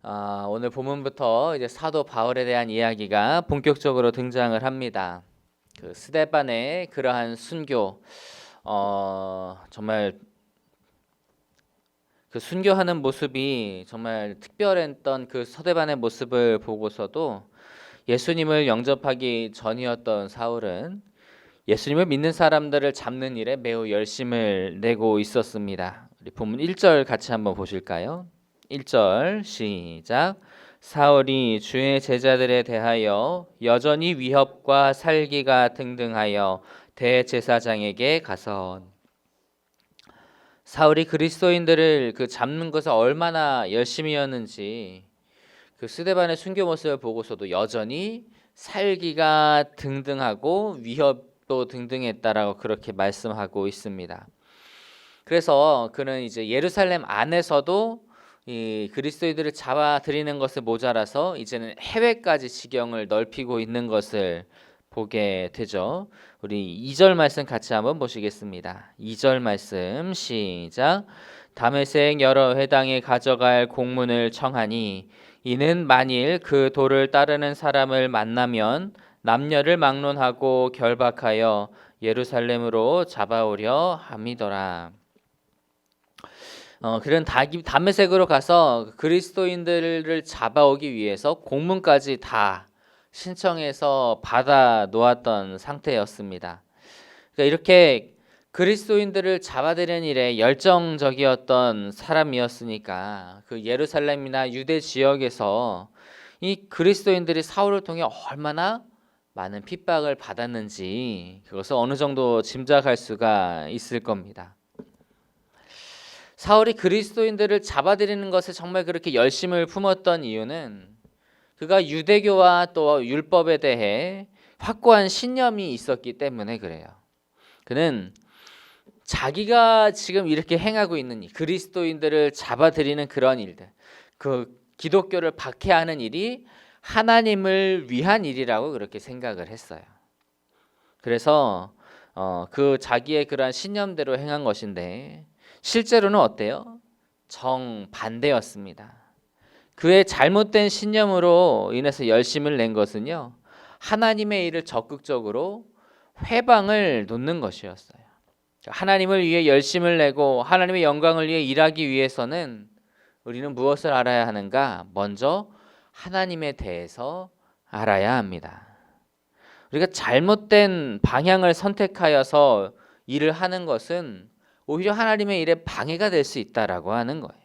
오늘 본문부터 이제 사도 바울에 대한 이야기가 본격적으로 등장을 합니다. 그 스데반의 그러한 순교, 정말 그 순교하는 모습이 정말 특별했던 그 스데반의 모습을 보고서도 예수님을 영접하기 전이었던 사울은 예수님을 믿는 사람들을 잡는 일에 매우 열심을 내고 있었습니다. 우리 본문 1절 같이 한번 보실까요? 1절 시작. 사울이 주의 제자들에 대하여 여전히 위협과 살기가 등등하여 대제사장에게 가서 사울이 그리스도인들을 잡는 것을 얼마나 열심히였는지 그 스데반의 순교 모습을 보고서도 여전히 살기가 등등하고 위협도 등등했다라고 그렇게 말씀하고 있습니다. 그래서 그는 이제 예루살렘 안에서도 이 그리스도인들을 잡아들이는 것을 모자라서 이제는 해외까지 지경을 넓히고 있는 것을 보게 되죠. 우리 2절 말씀 같이 한번 보시겠습니다. 2절 말씀 시작. 다메섹 여러 회당에 가져갈 공문을 청하니 이는 만일 그 도를 따르는 사람을 만나면 남녀를 막론하고 결박하여 예루살렘으로 잡아오려 함이더라. 그런 다메섹으로 가서 그리스도인들을 잡아오기 위해서 공문까지 다 신청해서 받아 놓았던 상태였습니다. 그러니까 이렇게 그리스도인들을 잡아들이는 일에 열정적이었던 사람이었으니까 그 예루살렘이나 유대 지역에서 이 그리스도인들이 사울을 통해 얼마나 많은 핍박을 받았는지 그것을 어느 정도 짐작할 수가 있을 겁니다. 사울이 그리스도인들을 잡아들이는 것에 정말 그렇게 열심을 품었던 이유는 그가 유대교와 또 율법에 대해 확고한 신념이 있었기 때문에 그래요. 그는 자기가 지금 이렇게 행하고 있는 일, 그리스도인들을 잡아들이는 그런 일들, 그 기독교를 박해하는 일이 하나님을 위한 일이라고 그렇게 생각을 했어요. 그래서 그 자기의 그러한 신념대로 행한 것인데 실제로는 어때요? 정반대였습니다. 그의 잘못된 신념으로 인해서 열심을 낸 것은요, 하나님의 일을 적극적으로 회방을 놓는 것이었어요. 하나님을 위해 열심을 내고 하나님의 영광을 위해 일하기 위해서는 우리는 무엇을 알아야 하는가? 먼저 하나님에 대해서 알아야 합니다. 우리가 잘못된 방향을 선택하여서 일을 하는 것은 오히려 하나님의 일에 방해가 될 수 있다라고 하는 거예요.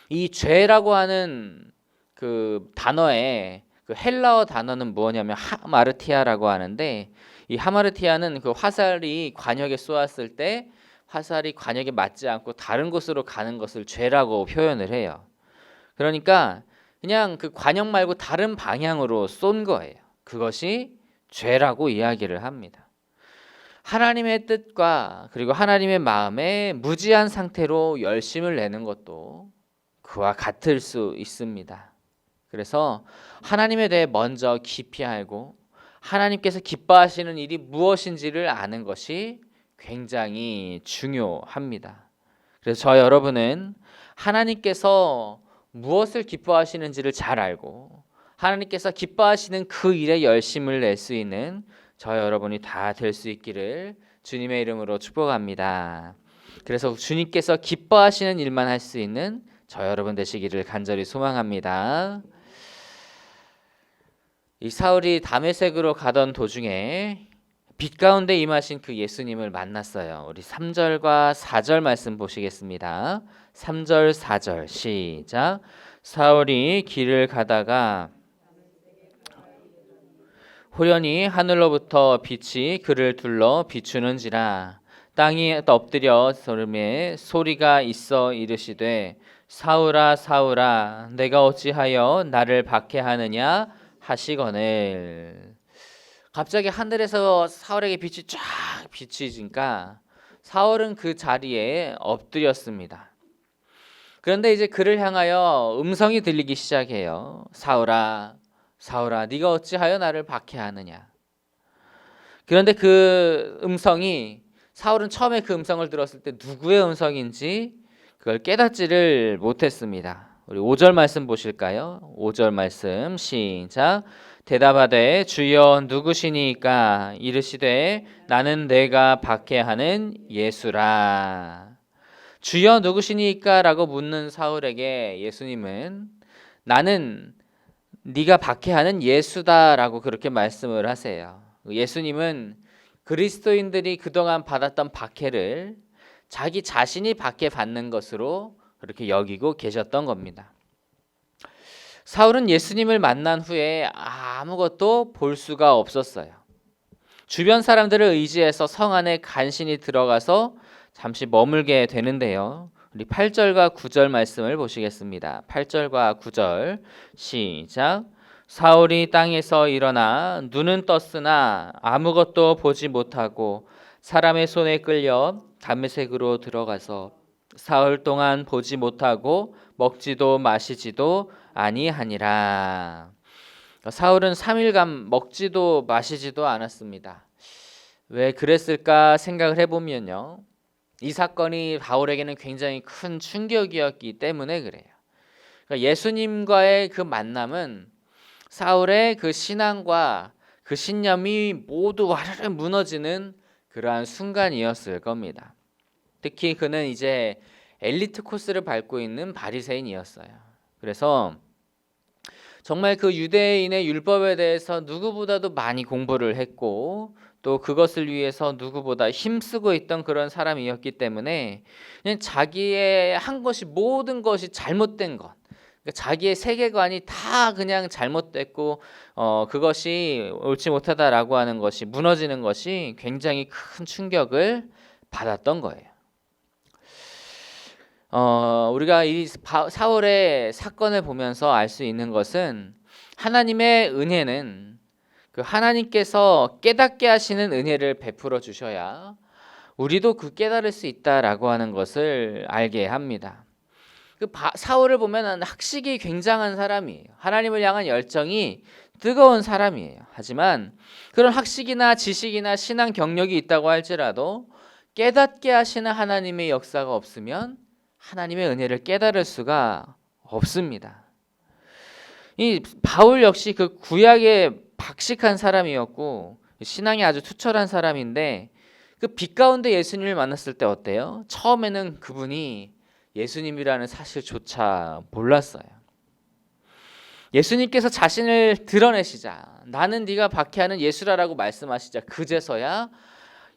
이 죄라고 하는 그 단어의 그 헬라어 단어는 뭐냐면 하마르티아라고 하는데, 이 하마르티아는 그 화살이 관역에 쏘았을 때 화살이 관역에 맞지 않고 다른 곳으로 가는 것을 죄라고 표현을 해요. 그러니까 그냥 그 관역 말고 다른 방향으로 쏜 거예요. 그것이 죄라고 이야기를 합니다. 하나님의 뜻과 그리고 하나님의 마음에 무지한 상태로 열심을 내는 것도 그와 같을 수 있습니다. 그래서 하나님에 대해 먼저 깊이 알고 하나님께서 기뻐하시는 일이 무엇인지를 아는 것이 굉장히 중요합니다. 그래서 저 여러분은 하나님께서 무엇을 기뻐하시는지를 잘 알고 하나님께서 기뻐하시는 그 일에 열심을 낼 수 있는 저 여러분이 다 될 수 있기를 주님의 이름으로 축복합니다. 그래서 주님께서 기뻐하시는 일만 할 수 있는 저 여러분 되시기를 간절히 소망합니다. 이 사울이 다메섹으로 가던 도중에 빛 가운데 임하신 그 예수님을 만났어요. 우리 3절과 4절 말씀 보시겠습니다. 3절 4절 시작. 사울이 길을 가다가 호련히 하늘로부터 빛이 그를 둘러 비추는지라. 땅이 엎드려 소름에 소리가 있어 이르시되 사울아 사울아 내가 어찌하여 나를 박해하느냐 하시거늘. 갑자기 하늘에서 사울에게 빛이 쫙 비치니까 사울은 그 자리에 엎드렸습니다. 그런데 이제 그를 향하여 음성이 들리기 시작해요. 사울아 사울아 네가 어찌하여 나를 박해하느냐. 그런데 그 음성이 사울은 처음에 그 음성을 들었을 때 누구의 음성인지 그걸 깨닫지를 못했습니다. 우리 5절 말씀 보실까요? 5절 말씀 시작. 대답하되 주여 누구시니까? 이르시되 나는 내가 박해하는 예수라. 주여 누구시니까? 라고 묻는 사울에게 예수님은 나는 네가 박해하는 예수다 라고 그렇게 말씀을 하세요. 예수님은 그리스도인들이 그동안 받았던 박해를 자기 자신이 박해받는 것으로 그렇게 여기고 계셨던 겁니다. 사울은 예수님을 만난 후에 아무것도 볼 수가 없었어요. 주변 사람들을 의지해서 성 안에 간신히 들어가서 잠시 머물게 되는데요. 우리 8절과 9절 말씀을 보시겠습니다. 8절과 9절 시작. 사울이 땅에서 일어나 눈은 떴으나 아무것도 보지 못하고 사람의 손에 끌려 다메섹으로 들어가서 사흘 동안 보지 못하고 먹지도 마시지도 아니하니라. 사울은 3일간 먹지도 마시지도 않았습니다. 왜 그랬을까 생각을 해보면요, 이 사건이 바울에게는 굉장히 큰 충격이었기 때문에 그래요. 그러니까 예수님과의 그 만남은 사울의 그 신앙과 그 신념이 모두 와르르 무너지는 그러한 순간이었을 겁니다. 특히 그는 이제 엘리트 코스를 밟고 있는 바리새인이었어요. 그래서 정말 그 유대인의 율법에 대해서 누구보다도 많이 공부를 했고 또 그것을 위해서 누구보다 힘쓰고 있던 그런 사람이었기 때문에 그냥 자기의 한 것이 모든 것이 잘못된 것, 그러니까 자기의 세계관이 다 그냥 잘못됐고 그것이 옳지 못하다라고 하는 것이 무너지는 것이 굉장히 큰 충격을 받았던 거예요. 우리가 이 사울의 사건을 보면서 알 수 있는 것은 하나님의 은혜는 그 하나님께서 깨닫게 하시는 은혜를 베풀어 주셔야 우리도 그 깨달을 수 있다라고 하는 것을 알게 합니다. 사울을 보면 학식이 굉장한 사람이에요. 하나님을 향한 열정이 뜨거운 사람이에요. 하지만 그런 학식이나 지식이나 신앙 경력이 있다고 할지라도 깨닫게 하시는 하나님의 역사가 없으면 하나님의 은혜를 깨달을 수가 없습니다. 이 바울 역시 그 구약에 박식한 사람이었고 신앙이 아주 투철한 사람인데 그 빛 가운데 예수님을 만났을 때 어때요? 처음에는 그분이 예수님이라는 사실조차 몰랐어요. 예수님께서 자신을 드러내시자, 나는 네가 박해하는 예수라라고 말씀하시자 그제서야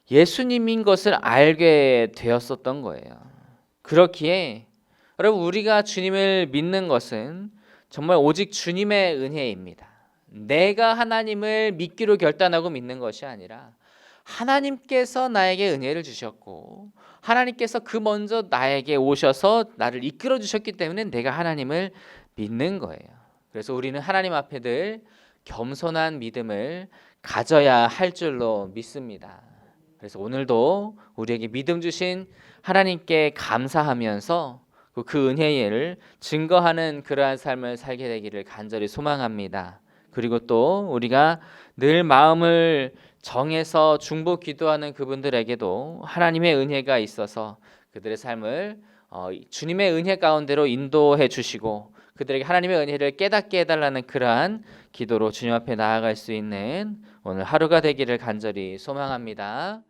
예수님인 것을 알게 되었었던 거예요. 그렇기에 여러분, 우리가 주님을 믿는 것은 정말 오직 주님의 은혜입니다. 내가 하나님을 믿기로 결단하고 믿는 것이 아니라 하나님께서 나에게 은혜를 주셨고 하나님께서 그 먼저 나에게 오셔서 나를 이끌어 주셨기 때문에 내가 하나님을 믿는 거예요. 그래서 우리는 하나님 앞에 늘 겸손한 믿음을 가져야 할 줄로 믿습니다. 그래서 오늘도 우리에게 믿음 주신 하나님께 감사하면서 그 은혜를 증거하는 그러한 삶을 살게 되기를 간절히 소망합니다. 그리고 또 우리가 늘 마음을 정해서 중보 기도하는 그분들에게도 하나님의 은혜가 있어서 그들의 삶을 주님의 은혜 가운데로 인도해 주시고 그들에게 하나님의 은혜를 깨닫게 해달라는 그러한 기도로 주님 앞에 나아갈 수 있는 오늘 하루가 되기를 간절히 소망합니다.